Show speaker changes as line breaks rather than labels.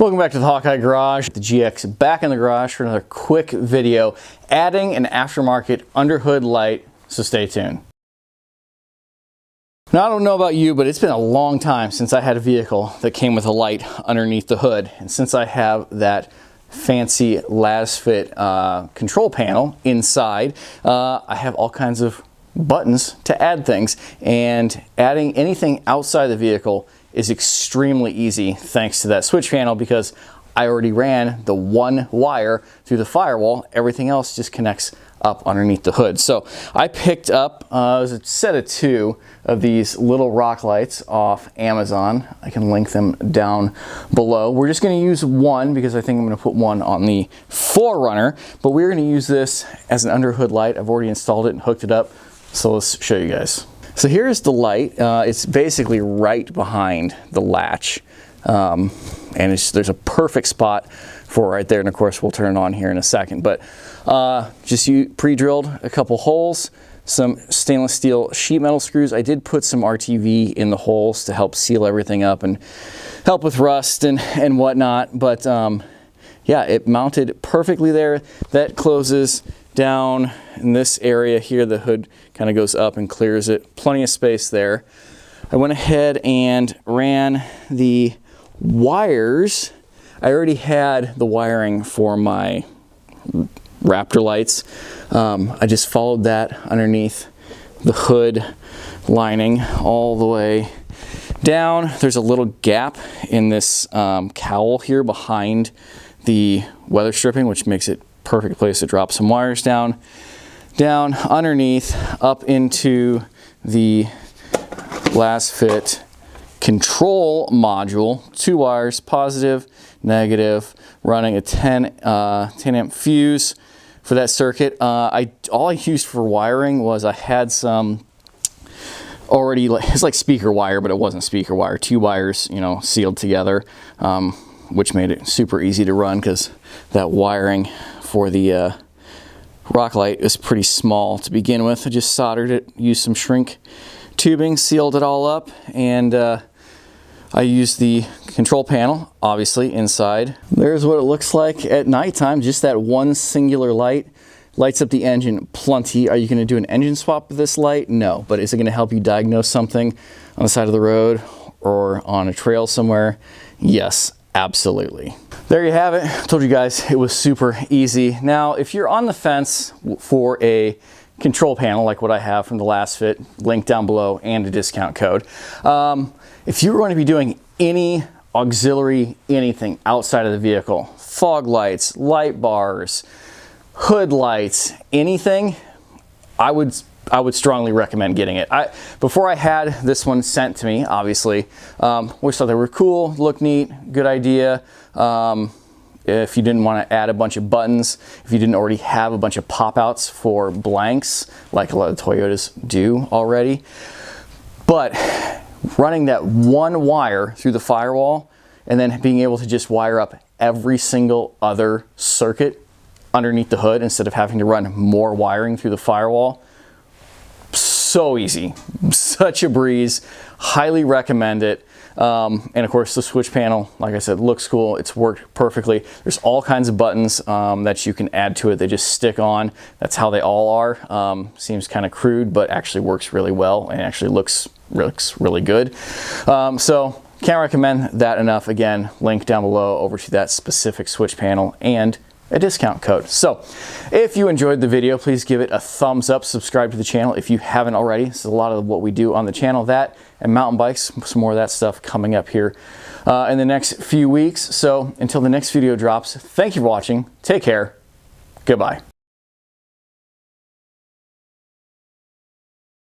Welcome back to the Hawkeye Garage. The GX back in the garage for another quick video adding an aftermarket underhood light, so stay tuned. Now I don't know about you, but it's been a long time since I had a vehicle that came with a light underneath the hood. And since I have that fancy Lasfit control panel inside, I have all kinds of buttons to add things, and adding anything outside the vehicle is extremely easy thanks to that switch panel, because I already ran the one wire through the firewall. Everything else just connects up underneath the hood. So I picked up a set of 2 of these little rock lights off Amazon. I can link them down below. We're just going to use one because I think I'm going to put one on the 4Runner, but we're going to use this as an underhood light. I've already installed it and hooked it up, so let's show you guys. So here's the light. It's basically right behind the latch, and there's a perfect spot for right there, and of course we'll turn it on here in a second. But just pre-drilled a couple holes, some stainless steel sheet metal screws. I did put some RTV in the holes to help seal everything up and help with rust and whatnot, but yeah, it mounted perfectly there. That closes down in this area here. The hood kind of goes up and clears it. Plenty of space there. I went ahead and ran the wires. I already had the wiring for my Raptor lights. I just followed that underneath the hood lining all the way down. There's a little gap in this cowl here behind the weather stripping, which makes it perfect place to drop some wires down underneath, up into the Lasfit control module. 2 wires, positive, negative, running a 10 amp fuse for that circuit. All I used for wiring was I had some already, it's like speaker wire, but it wasn't speaker wire. 2 wires, you know, sealed together, which made it super easy to run because that wiring for the rock light is pretty small to begin with. I just soldered it, used some shrink tubing, sealed it all up, and I used the control panel, obviously, inside. There's what it looks like at nighttime. Just that one singular light lights up the engine plenty. Are you going to do an engine swap with this light? No. But is it going to help you diagnose something on the side of the road or on a trail somewhere? Yes, absolutely. There you have it. I told you guys it was super easy. Now, if you're on the fence for a control panel like what I have from the Lasfit, link down below, and a discount code. If you were going to be doing any auxiliary anything outside of the vehicle, fog lights, light bars, hood lights, anything, I would strongly recommend getting it. Before I had this one sent to me, obviously, always thought they were cool, look neat, good idea. If you didn't want to add a bunch of buttons, if you didn't already have a bunch of pop-outs for blanks, like a lot of Toyotas do already. But running that one wire through the firewall and then being able to just wire up every single other circuit underneath the hood instead of having to run more wiring through the firewall, so easy, such a breeze. Highly recommend it. And of course the switch panel, like I said, looks cool. It's worked perfectly. There's all kinds of buttons that you can add to it. They just stick on. That's how they all are. Seems kind of crude, but actually works really well and actually looks really good. So can't recommend that enough. Again, link down below over to that specific switch panel and a discount code. So if you enjoyed the video, please give it a thumbs up, subscribe to the channel if you haven't already. This is a lot of what we do on the channel, that and mountain bikes, some more of that stuff coming up here in the next few weeks. So until the next video drops, thank you for watching, take care, goodbye.